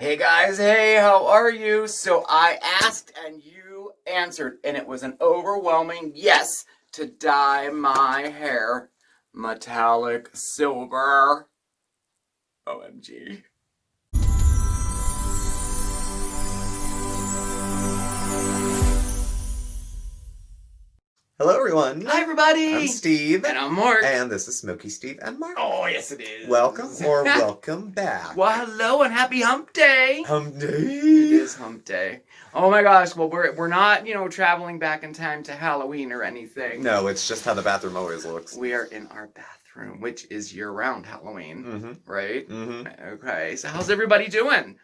Hey guys, hey, how are you? So I asked and you answered, and it was an overwhelming yes to dye my hair metallic silver. OMG. Hello, everyone. Hi, everybody. I'm Steve. And I'm Marc. And this is SmokeySteveAndMarc. Oh, yes, it is. Welcome or welcome back. Well, hello and happy Hump Day. Hump Day. It is Hump Day. Oh my gosh. Well, we're not, traveling back in time to Halloween or anything. No, it's just how the bathroom always looks. We are in our bathroom, which is year-round Halloween, right? Okay. So how's everybody doing?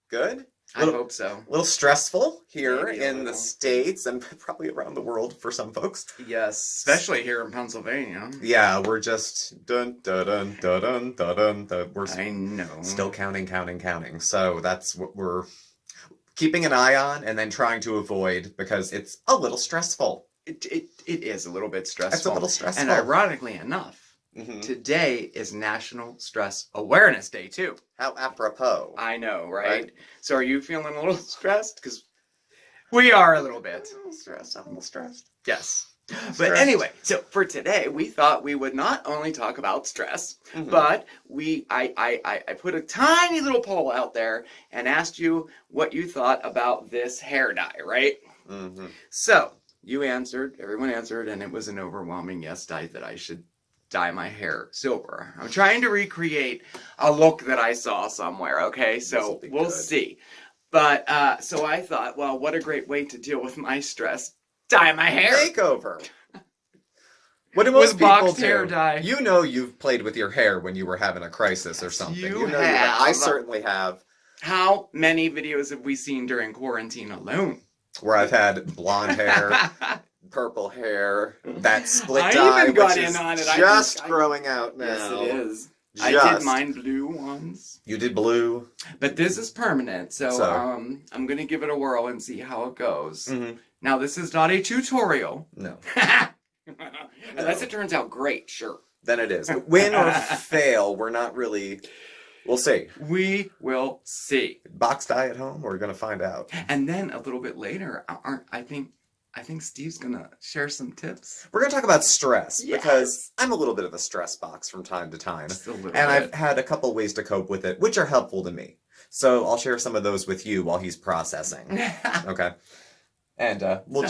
Good. I hope so. A little stressful here Maybe in the States and probably around the world for some folks. Yes, especially here in Pennsylvania. Yeah, we're just dun dun dun dun dun dun dun. We're I know. Still counting. So that's what we're keeping an eye on and then trying to avoid because it's a little stressful. It is a little bit stressful. It's a little stressful. And ironically enough, today is National Stress Awareness Day, too. How apropos. I know, right? So are you feeling a little stressed? Because we are a little bit. I'm a little stressed. Yes. But anyway, so for today, we thought we would not only talk about stress, but I put a tiny little poll out there and asked you what you thought about this hair dye, right? So you answered, everyone answered, and it was an overwhelming yes that I should dye my hair silver. I'm trying to recreate a look that I saw somewhere, okay? So we'll see. But, so I thought, well, what a great way to deal with my stress. Dye my hair. Makeover. What do most people do? Hair dye. You know you've played with your hair when you were having a crisis or something. You know have. I certainly have. How many videos have we seen during quarantine alone? Where I've had blonde hair, purple hair, that split I dye, even got which in is on it. just growing out now. Yes, it is. Just. I did mine blue once. You did blue. But this is permanent, so I'm going to give it a whirl and see how it goes. Now, this is not a tutorial. No. Unless it turns out great, sure. Then it is. Win or fail, we're not really... We'll see. We will see. Box dye at home, we're going to find out. And then a little bit later, I think Steve's going to share some tips. We're going to talk about stress, because I'm a little bit of a stress box from time to time. Just a little and bit. I've had a couple ways to cope with it, which are helpful to me. So I'll share some of those with you while he's processing. Okay? And we'll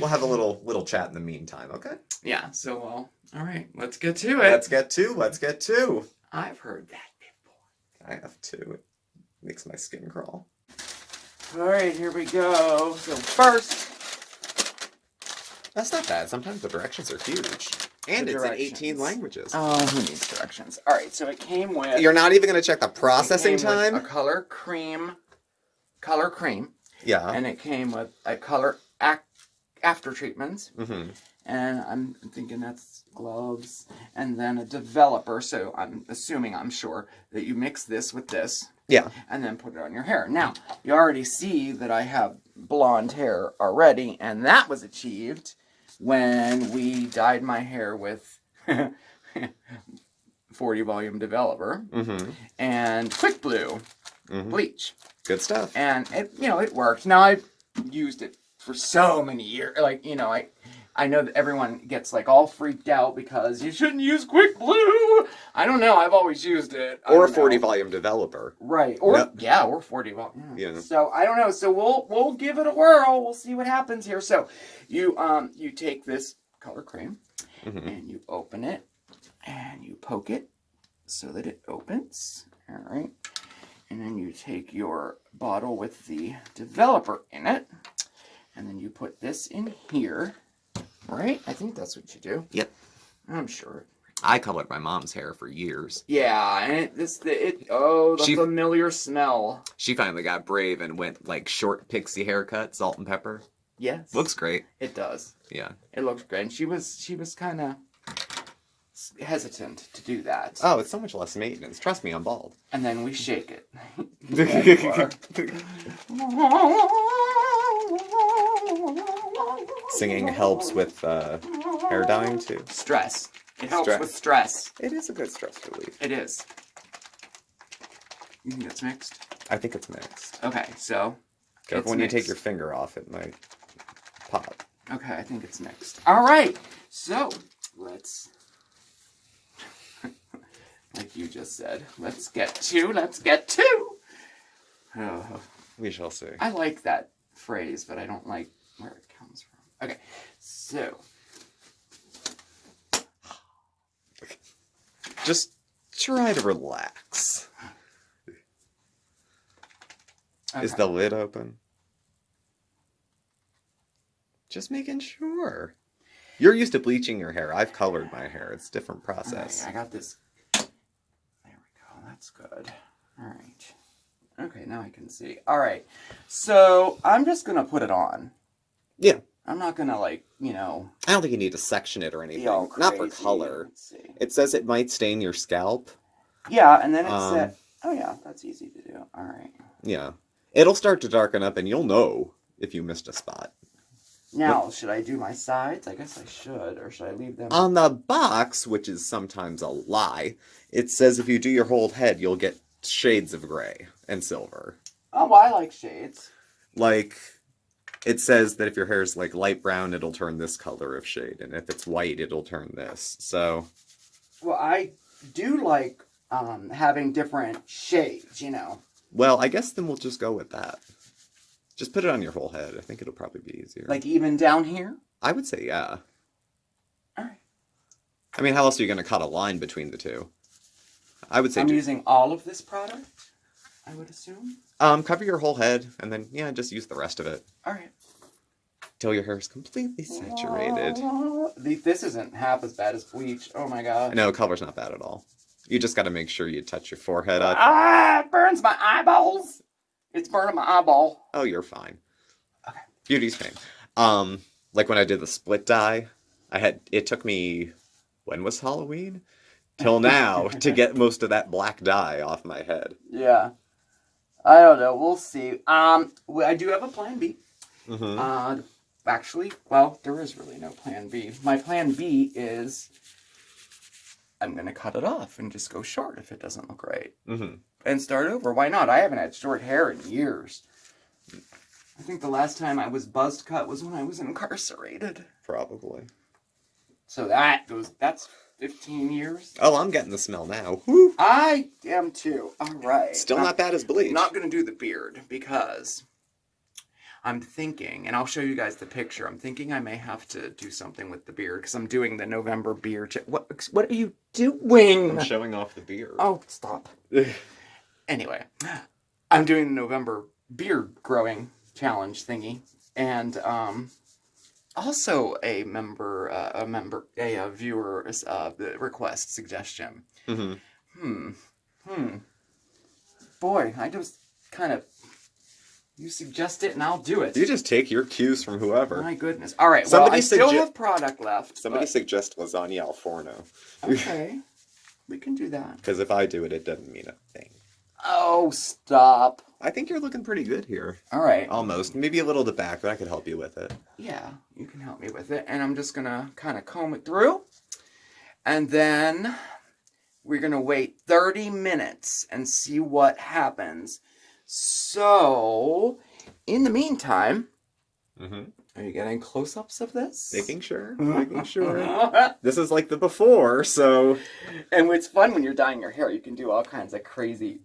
have a little chat in the meantime, okay? Yeah, so, all right, let's get to it. Let's get to. I've heard that before. I have too. It makes my skin crawl. All right, here we go. So first... That's not bad. Sometimes the directions are huge. And it's in 18 languages. Oh, who needs directions? All right, so it came with... You're not even going to check the processing time? A color cream. Yeah. And it came with a color after treatments. And I'm thinking that's gloves. And then a developer. So I'm sure that you mix this with this. Yeah. And then put it on your hair. Now, you already see that I have blonde hair already. And that was achieved when we dyed my hair with 40 volume developer and quick blue bleach. Good stuff. And it worked. Now I've used it for so many years. Like, I know that everyone gets like all freaked out because you shouldn't use quick blue. I don't know. I've always used it. Or a 40 volume developer. Right. Or or 40 volume. Yeah. So I don't know. So we'll give it a whirl. We'll see what happens here. So you take this color cream and you open it and you poke it so that it opens. All right. And then you take your bottle with the developer in it and then you put this in here. Right? I think that's what you do. Yep. I'm sure. I colored my mom's hair for years. Yeah, and the familiar smell. She finally got brave and went like short pixie haircut, salt and pepper. Yes. Looks great. It does. Yeah. It looks great. And she was kind of hesitant to do that. Oh, it's so much less maintenance. Trust me, I'm bald. And then we shake it. Singing helps with hair dyeing too. Stress. It helps with stress. It is a good stress relief. It is. You think that's mixed? I think it's mixed. Okay, so Careful when you take your finger off, it might pop. Okay, I think it's mixed. All right, so let's, like you just said, let's get to. Oh, we shall see. I like that phrase, but I don't like where it comes from. Okay, so. Just try to relax. Okay. Is the lid open? Just making sure. You're used to bleaching your hair. I've colored my hair. It's a different process. All right, I got this. There we go. That's good. All right. Okay, now I can see. All right. So I'm just going to put it on. Yeah. I'm not going to, like, I don't think you need to section it or anything. all Not for crazy. color. Let's see. It says it might stain your scalp. Yeah, and then it said... Oh, yeah, that's easy to do. All right. Yeah. It'll start to darken up, and you'll know if you missed a spot. Now, should I do my sides? I guess I should, or should I leave them? On the box, which is sometimes a lie, it says if you do your whole head, you'll get shades of gray and silver. Oh, well, I like shades. Like, it says that if your hair is like light brown, it'll turn this color of shade, and if it's white, it'll turn this. So, well, I do like having different shades, Well, I guess then we'll just go with that. Just put it on your whole head. I think it'll probably be easier. Like even down here? I would say yeah. All right. I mean, how else are you going to cut a line between the two? I would say I'm using all of this product, I would assume. Cover your whole head, and then, just use the rest of it. All right. Till your hair is completely saturated. This isn't half as bad as bleach. Oh my god. No, color's not bad at all. You just got to make sure you touch your forehead up. It burns my eyeballs. It's burning my eyeball. Oh, you're fine. Okay. Beauty's pain. Like when I did the split dye, it took me, when was Halloween? Till now, to get most of that black dye off my head. Yeah. I don't know. We'll see. I do have a plan B. Mm-hmm. Actually, well, there is really no plan B. My plan B is I'm going to cut it off and just go short if it doesn't look right. Mm-hmm. And start over. Why not? I haven't had short hair in years. I think the last time I was buzzed cut was when I was incarcerated. Probably. So that's 15 years. Oh, I'm getting the smell now. Woo. I am too. All right. Still not bad as bleach. I'm not going to do the beard because I'm thinking, and I'll show you guys the picture, I'm thinking I may have to do something with the beard because I'm doing the November beard. What are you doing? I'm showing off the beard. Oh, stop. Anyway, I'm doing the November beard growing challenge thingy, and also a viewer request suggestion. Mm-hmm. Boy, I just kind of you suggest it and I'll do it. You just take your cues from whoever. My goodness. All right. Well, I still have product left. Somebody suggest lasagna al forno. Okay, we can do that. Because if I do it, it doesn't mean a thing. Oh, stop. I think you're looking pretty good here. All right. Almost. Maybe a little to back, but I could help you with it. Yeah, you can help me with it. And I'm just going to kind of comb it through. And then we're going to wait 30 minutes and see what happens. So, in the meantime, are you getting close-ups of this? Making sure. This is like the before, so... And it's fun when you're dyeing your hair. You can do all kinds of crazy,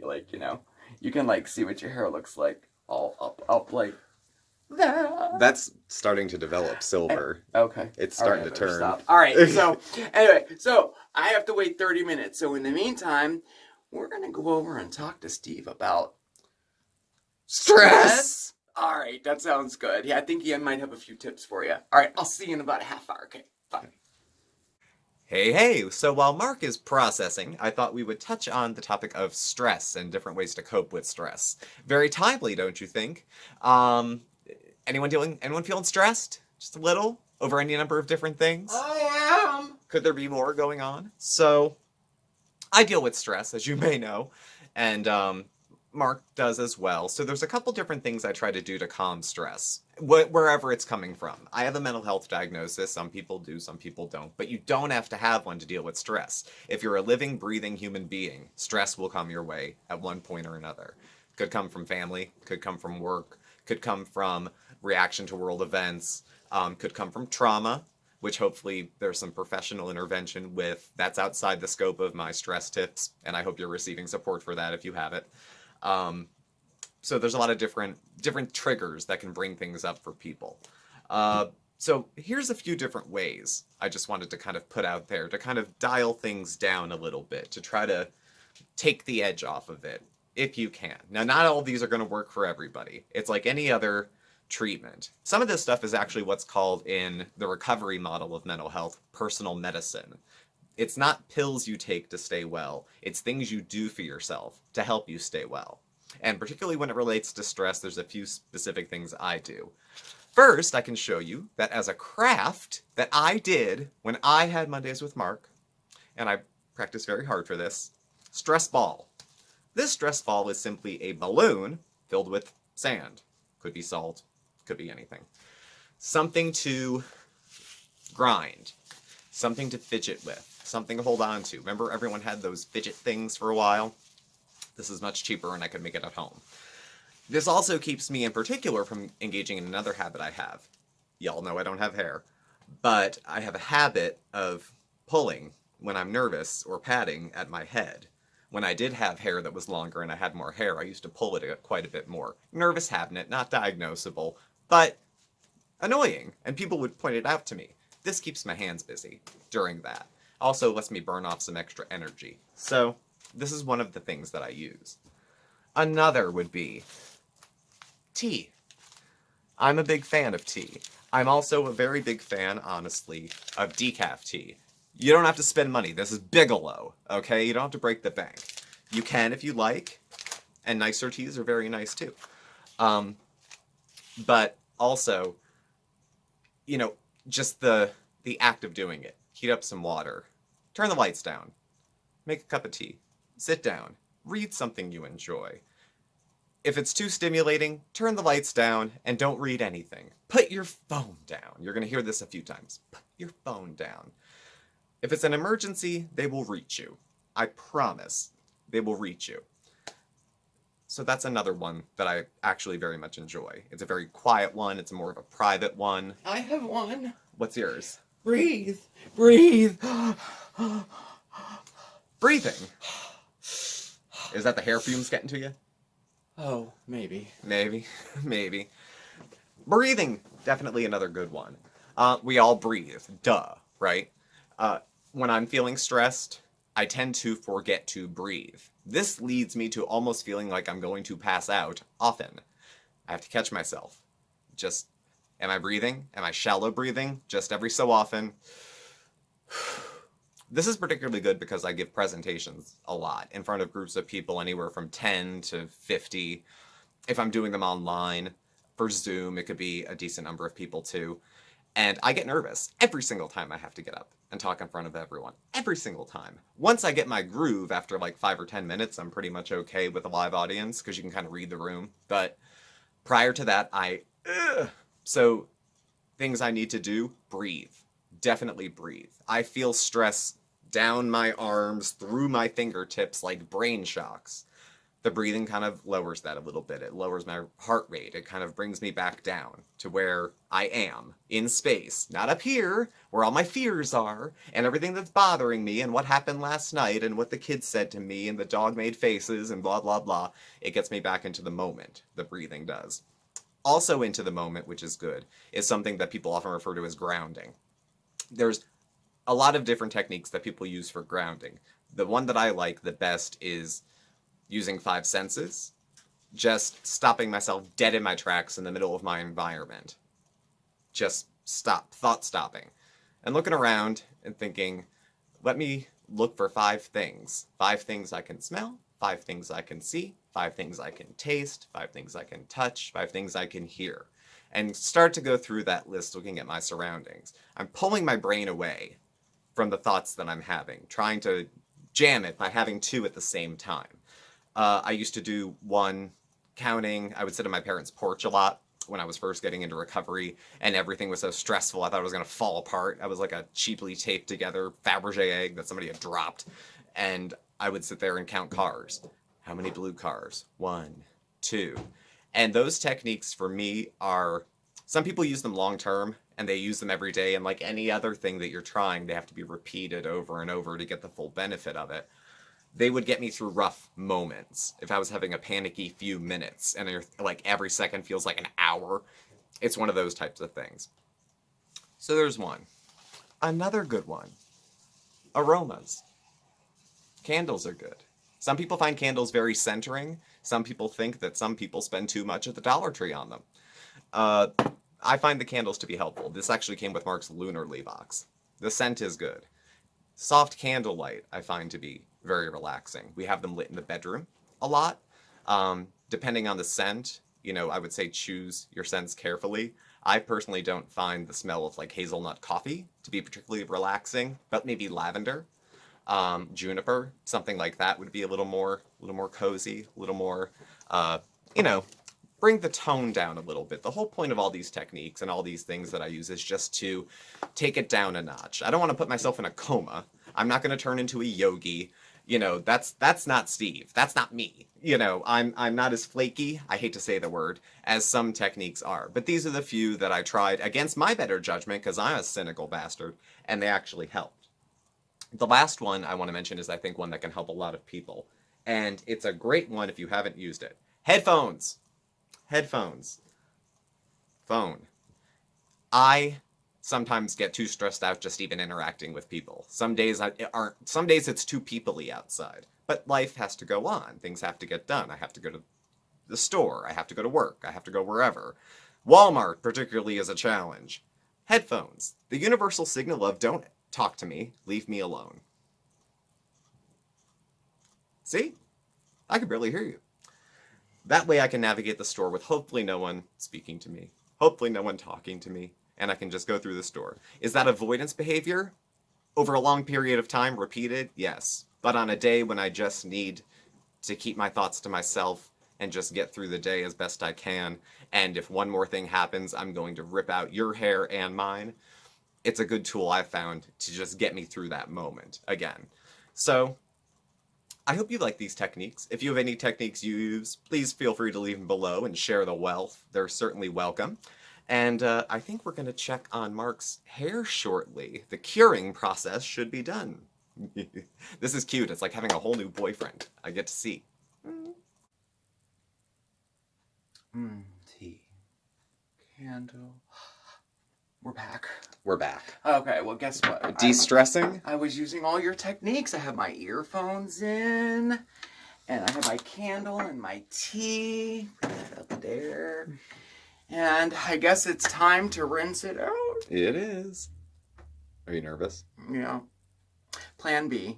you can, see what your hair looks like all up like that. That's starting to develop silver. Okay. It's starting to turn. Stop. All right, so, anyway, I have to wait 30 minutes. So, in the meantime, we're going to go over and talk to Steve about stress. All right, that sounds good. Yeah, I think he might have a few tips for you. All right, I'll see you in about a half hour. Okay, bye. Hey, so while Marc is processing, I thought we would touch on the topic of stress and different ways to cope with stress. Very timely, don't you think? Anyone feeling stressed? Just a little? Over any number of different things? I am. Could there be more going on? So, I deal with stress, as you may know, and Marc does as well. So there's a couple different things I try to do to calm stress, wherever it's coming from. I have a mental health diagnosis. Some people do, some people don't. But you don't have to have one to deal with stress. If you're a living, breathing human being, stress will come your way at one point or another. Could come from family, could come from work, could come from reaction to world events, could come from trauma, which hopefully there's some professional intervention with. That's outside the scope of my stress tips, and I hope you're receiving support for that if you have it. So there's a lot of different triggers that can bring things up for people. So here's a few different ways I just wanted to kind of put out there to kind of dial things down a little bit, to try to take the edge off of it, if you can. Now, not all of these are going to work for everybody. It's like any other treatment. Some of this stuff is actually what's called, in the recovery model of mental health, personal medicine. It's not pills you take to stay well. It's things you do for yourself to help you stay well. And particularly when it relates to stress, there's a few specific things I do. First, I can show you that as a craft that I did when I had Mondays with Marc, and I practiced very hard for this, stress ball. This stress ball is simply a balloon filled with sand. Could be salt, could be anything. Something to grind, something to fidget with, something to hold on to. Remember everyone had those fidget things for a while? This is much cheaper and I could make it at home. This also keeps me in particular from engaging in another habit I have. Y'all know I don't have hair, but I have a habit of pulling when I'm nervous or patting at my head. When I did have hair that was longer and I had more hair, I used to pull it quite a bit more. Nervous having it, not diagnosable, but annoying, and people would point it out to me. This keeps my hands busy during that. Also lets me burn off some extra energy. So this is one of the things that I use. Another would be tea. I'm a big fan of tea. I'm also a very big fan, honestly, of decaf tea. You don't have to spend money. This is Bigelow, okay? You don't have to break the bank. You can if you like, and nicer teas are very nice too. But also, you know, just the act of doing it. Heat up some water. Turn the lights down. Make a cup of tea. Sit down. Read something you enjoy. If it's too stimulating, turn the lights down and don't read anything. Put your phone down. You're going to hear this a few times. Put your phone down. If it's an emergency, they will reach you. I promise. They will reach you. So that's another one that I actually very much enjoy. It's a very quiet one. It's more of a private one. I have one. What's yours? Breathe. Breathe. Breathing. Is that the hair fumes getting to you? Oh, maybe. Maybe. Maybe. Breathing. Definitely another good one. We all breathe. Duh. Right? When I'm feeling stressed, I tend to forget to breathe. This leads me to almost feeling like I'm going to pass out often. I have to catch myself. Just, am I breathing? Am I shallow breathing? Just every so often. This is particularly good because I give presentations a lot in front of groups of people anywhere from 10 to 50. If I'm doing them online, for Zoom, it could be a decent number of people too. And I get nervous every single time I have to get up and talk in front of everyone. Every single time. Once I get my groove after like 5 or 10 minutes, I'm pretty much okay with a live audience because you can kind of read the room. But prior to that, So things I need to do, breathe. Definitely breathe. I feel stress down my arms, through my fingertips like brain shocks. The breathing kind of lowers that a little bit. It lowers my heart rate. It kind of brings me back down to where I am, in space. Not up here, where all my fears are, and everything that's bothering me, and what happened last night, and what the kids said to me, and the dog made faces, and blah, blah, blah. It gets me back into the moment, the breathing does. Also into the moment, which is good, is something that people often refer to as grounding. There's a lot of different techniques that people use for grounding. The one that I like the best is using 5 senses, just stopping myself dead in my tracks in the middle of my environment. Just stop, thought stopping. And looking around and thinking, let me look for 5 things. 5 things I can smell, 5 things I can see, 5 things I can taste, 5 things I can touch, 5 things I can hear. And start to go through that list looking at my surroundings. I'm pulling my brain away from the thoughts that I'm having, trying to jam it by having 2 at the same time. I used to do 1 counting. I would sit on my parents' porch a lot when I was first getting into recovery, and everything was so stressful I thought it was going to fall apart. I was like a cheaply taped together Fabergé egg that somebody had dropped, and I would sit there and count cars. How many blue cars? 1, too. And those techniques for me are, some people use them long term and they use them every day. And like any other thing that you're trying, they have to be repeated over and over to get the full benefit of it. They would get me through rough moments. If I was having a panicky few minutes and like every second feels like an hour, it's one of those types of things. So there's one. Another good one. Aromas. Candles are good. Some people find candles very centering. Some people think that some people spend too much at the Dollar Tree on them. I find the candles to be helpful. This actually came with Marc's Lunarly box. The scent is good. Soft candlelight I find to be very relaxing. We have them lit in the bedroom a lot. Depending on the scent, I would say choose your scents carefully. I personally don't find the smell of like hazelnut coffee to be particularly relaxing, but maybe lavender. Juniper, something like that would be a little more cozy, a little more, bring the tone down a little bit. The whole point of all these techniques and all these things that I use is just to take it down a notch. I don't want to put myself in a coma. I'm not going to turn into a yogi. That's not Steve. That's not me. I'm not as flaky, I hate to say the word, as some techniques are. But these are the few that I tried against my better judgment because I'm a cynical bastard, and they actually helped. The last one I want to mention is I think one that can help a lot of people. And it's a great one if you haven't used it. Headphones. Phone. I sometimes get too stressed out just even interacting with people. Some days it's too people-y outside. But life has to go on. Things have to get done. I have to go to the store. I have to go to work. I have to go wherever. Walmart particularly is a challenge. Headphones. The universal signal of don't talk to me, leave me alone. See? I can barely hear you. That way I can navigate the store with hopefully no one speaking to me, hopefully no one talking to me, and I can just go through the store. Is that avoidance behavior? Over a long period of time, repeated? Yes. But on a day when I just need to keep my thoughts to myself and just get through the day as best I can, and if one more thing happens, I'm going to rip out your hair and mine, it's a good tool I've found to just get me through that moment again. So I hope you like these techniques. If you have any techniques you use, please feel free to leave them below and share the wealth. They're certainly welcome. And I think we're going to check on Marc's hair shortly. The curing process should be done. This is cute. It's like having a whole new boyfriend. I get to see. Tea. Candle. We're back. Okay, well, guess what? De-stressing? I was using all your techniques. I have my earphones in, and I have my candle and my tea. Put that up there. And I guess it's time to rinse it out. It is. Are you nervous? Yeah. Plan B,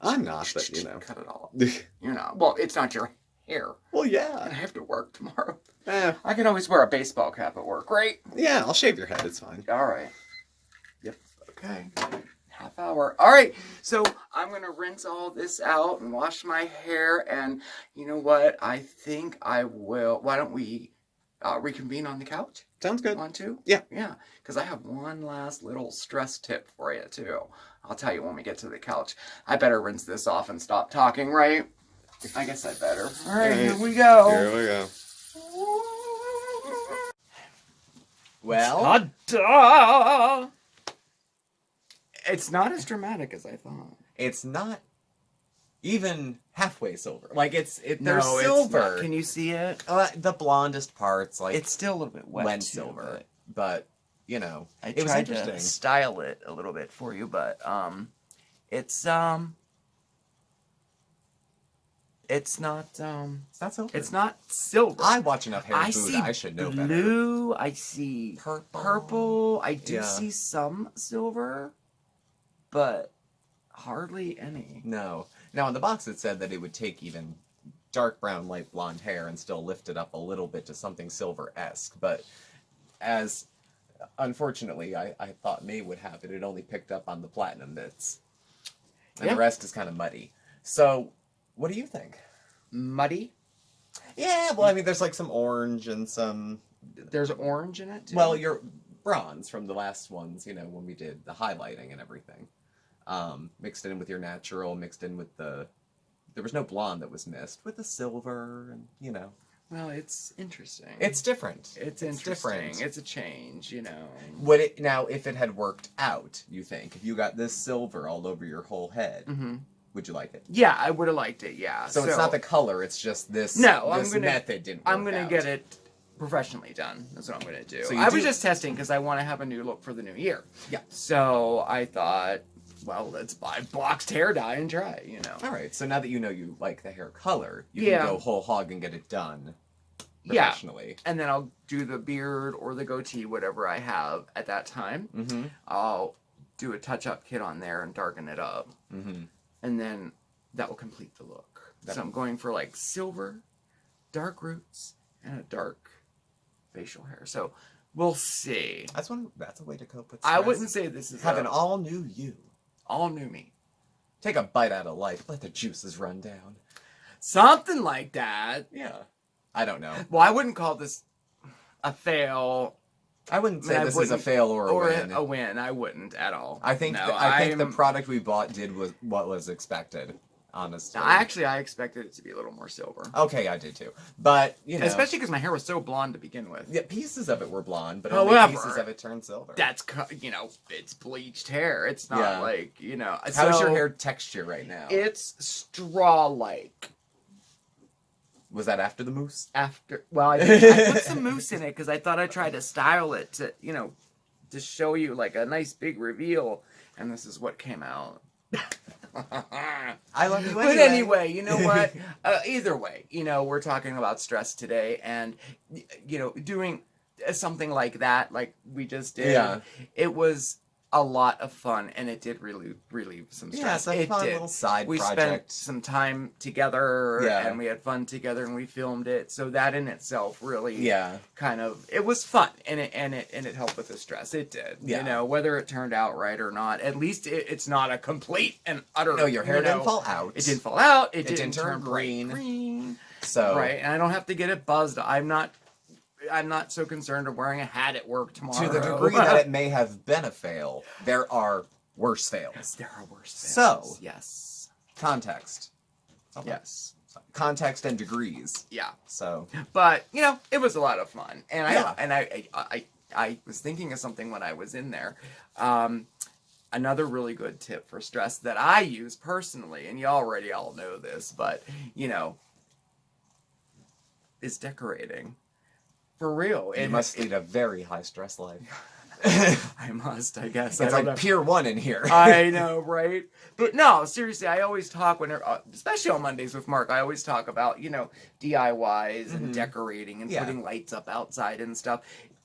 I'm not, but Cut it all up. Well, it's not your hair. Well, yeah. And I have to work tomorrow. I can always wear a baseball cap at work, right? Yeah, I'll shave your head. It's fine. All right. Yep. Okay. Half hour. All right. So I'm going to rinse all this out and wash my hair. And you know what? I think I will. Why don't we reconvene on the couch? Sounds good. Want to? Yeah. Yeah. Because I have one last little stress tip for you, too. I'll tell you when we get to the couch. I better rinse this off and stop talking, right? I guess I better. All right. Here we go. Here we go. Well, ta-da! It's not as dramatic as I thought. It's not even halfway silver. Like there's No, silver. It's not. Can you see it? The blondest parts, like It's still a little bit wet. went too, silver, but it was tried interesting. to style it a little bit for you, but it's not It's not silver. it's not silver. I watch enough Harry I Buddha. see I should know better. blue. I see purple. I do Yeah. see some silver, but hardly any. No. Now in the box it said that it would take even dark brown, light blonde hair and still lift it up a little bit to something silver-esque. But as unfortunately I thought May would have it only picked up on the platinum bits. And the rest is kind of muddy. So what do you think? Muddy? Yeah, well, I mean, there's like some orange and some... There's orange in it, too? Well, your bronze from the last ones, when we did the highlighting and everything. Mixed in with your natural, mixed in with the... There was no blonde that was missed, with the silver and, Well, it's interesting. It's different. It's interesting. It's a change, you know. Would it now, if it had worked out, you think, if you got this silver all over your whole head, would you like it? Yeah, I would have liked it. Yeah. So it's not the color; it's just this. No, this method didn't. I'm gonna get it professionally done. That's what I'm gonna do. So I was just testing because I want to have a new look for the new year. Yeah. So I thought, well, let's buy boxed hair dye and try. You know. All right. So now that you know you like the hair color, you can go whole hog and get it done. Professionally. And then I'll do the beard or the goatee, whatever I have at that time. I'll do a touch-up kit on there and darken it up. And then that will complete the look. So I'm going for like silver, dark roots, and a dark facial hair. So we'll see. That's a way to cope with stress. I wouldn't say this is have an all new you. All new me. Take a bite out of life. Let the juices run down. Something like that. Yeah. I don't know. Well, I wouldn't call this a fail. I wouldn't say this is a fail or a win. A win. I wouldn't at all. I think I think the product we bought did what was expected. Honestly, I expected it to be a little more silver. Okay, I did too, but you know, especially because my hair was so blonde to begin with. Yeah, pieces of it were blonde, but however, only pieces of it turned silver. That's it's bleached hair. It's not like How's your hair texture right now? It's straw-like. Was that after the mousse? I put some mousse in it because I thought I'd try to style it to to show you like a nice big reveal, and this is what came out. I love you anyway. But anyway, you know what? Either way, we're talking about stress today, and doing something like that, like we just did. Yeah. It was a lot of fun, and it did really relieve some stress. Yeah, it's a fun little side project. We spent some time together, and we had fun together, and we filmed it. So that in itself really, kind of, it was fun, and it helped with the stress. It did. Yeah. Whether it turned out right or not, at least it's not a complete and utter. No, your hair didn't fall out. It didn't fall out. It didn't turn green. So and I don't have to get it buzzed. I'm not so concerned of wearing a hat at work tomorrow. To the degree that it may have been a fail, there are worse fails. There are worse fails. So, yes. Context. Okay. Yes. Context and degrees. Yeah. So. But, it was a lot of fun. And I was thinking of something when I was in there. Another really good tip for stress that I use personally, and you already all know this, but, is decorating. For real. You must lead a very high stress life. I must, I guess. It's like Pier 1 in here. I know, right? But no, seriously, I always talk especially on Mondays with Marc, I always talk about, DIYs and decorating and putting lights up outside and stuff.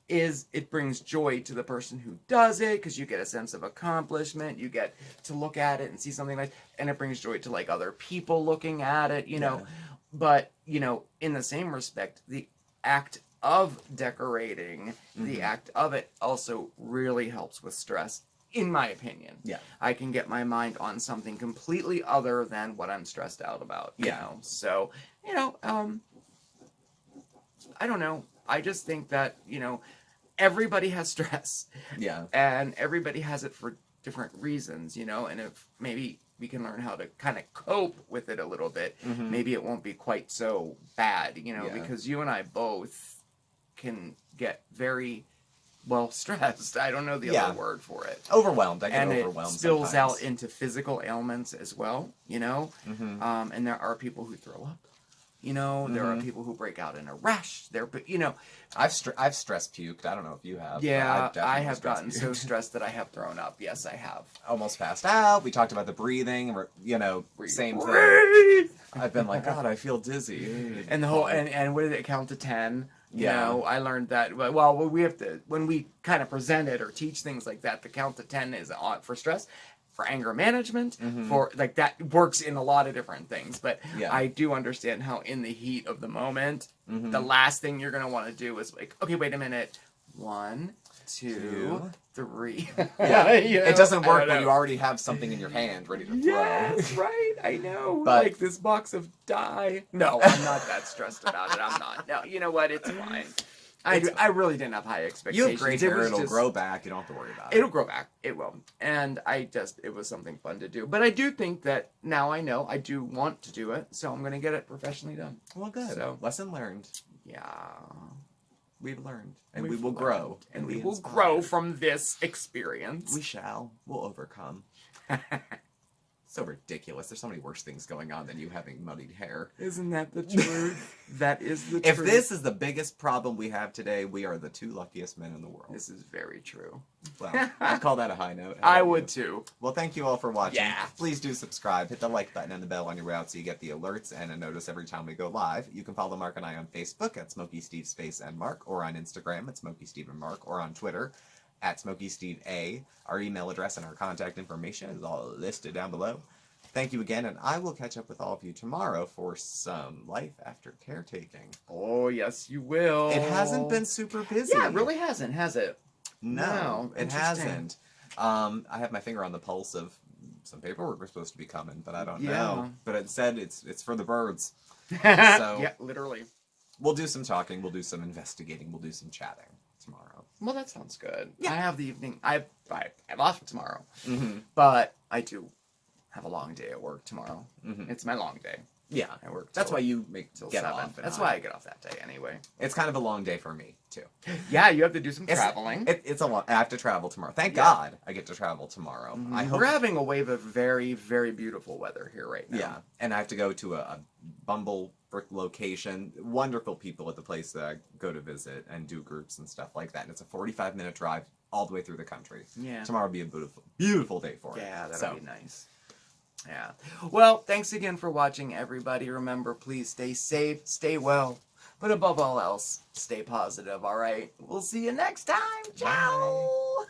It brings joy to the person who does it because you get a sense of accomplishment. You get to look at it and see something and it brings joy to like other people looking at it, know. But, in the same respect, the act of decorating, the act of it also really helps with stress, in my opinion. Yeah. I can get my mind on something completely other than what I'm stressed out about. You know? So, I don't know. I just think that, everybody has stress. Yeah. And everybody has it for different reasons, and if maybe we can learn how to kind of cope with it a little bit, maybe it won't be quite so bad, because you and I both can get very stressed. I don't know the other word for it. Overwhelmed. I get overwhelmed. And it spills sometimes. out into physical ailments as well, and there are people who throw up. There are people who break out in a rash. I've stress puked. I don't know if you have. Yeah, I have gotten so stressed that I have thrown up. Yes, I have. Almost passed out. We talked about the breathing. Same thing. I've been like, God, I feel dizzy. And the whole and what did it count to 10? I learned that. Well, we have to when we kind of present it or teach things like that. The count to 10 is on for stress. For anger management, for like that works in a lot of different things. But I do understand how in the heat of the moment, the last thing you're gonna want to do is like, okay, wait a minute, 1, 2, 3. Yeah, it doesn't work when you already have something in your hand ready to throw. Yes, right. I know. But, like this box of dye. No, I'm not that stressed about it. I'm not. No, you know what? It's fine. I really didn't have high expectations. You have great It hair. was It'll just- grow back. You don't have to worry about it. It'll grow back. It will. And it was something fun to do. But I do think that now I know I do want to do it, so I'm going to get it professionally done. Well, good. So, lesson learned. yeah. We've learned. And We've we will learned, grow. And we be will inspired. grow from this experience. We shall. We'll overcome. So ridiculous. There's so many worse things going on than you having muddied hair. Isn't that the truth? That is the If truth. this is the biggest problem we have today, we are the 2 luckiest men in the world. This is very true. Well, I'd call that a high note. How I about would you? too. Well, thank you all for watching. Yeah. Please do subscribe. Hit the like button and the bell on your way out so you get the alerts and a notice every time we go live. You can follow Marc and I on Facebook at SmokeySteveAndMarc, or on Instagram at SmokeySteveAndMarc, or on Twitter at SmokeySteveA. Our email address and our contact information is all listed down below. Thank you again, and I will catch up with all of you tomorrow for some life after caretaking. Oh, yes, you will. It hasn't been super busy. Yeah, it really hasn't, has it? No, it Interesting. hasn't. I have my finger on the pulse of some paperwork was supposed to be coming, but I don't know. But it said it's for the birds. So Yeah, literally. we'll do some talking, we'll do some investigating, we'll do some chatting tomorrow. Well, that sounds good. Yeah. I have the evening. I have off tomorrow, Mm-hmm. but I do have a long day at work tomorrow. Mm-hmm. It's my long day. Yeah, I work. that's till- why you till get 7. off. and That's I- why I get off that day anyway. It's kind of a long day for me too. Yeah, you have to do some It's- traveling. It's a lot. I have to travel tomorrow. Thank Yeah. God I get to travel tomorrow. I hope. We're having a wave of very, very beautiful weather here right now. Yeah, and I have to go to a Bumble location. Wonderful people at the place that I go to visit and do groups and stuff like that. And it's a 45-minute drive all the way through the country. Yeah. Tomorrow will be a beautiful, beautiful day for it. Yeah, that'll So, be nice. Yeah. Well, thanks again for watching, everybody. Remember, please stay safe, stay well, but above all else, stay positive, all right? We'll see you next time. Ciao!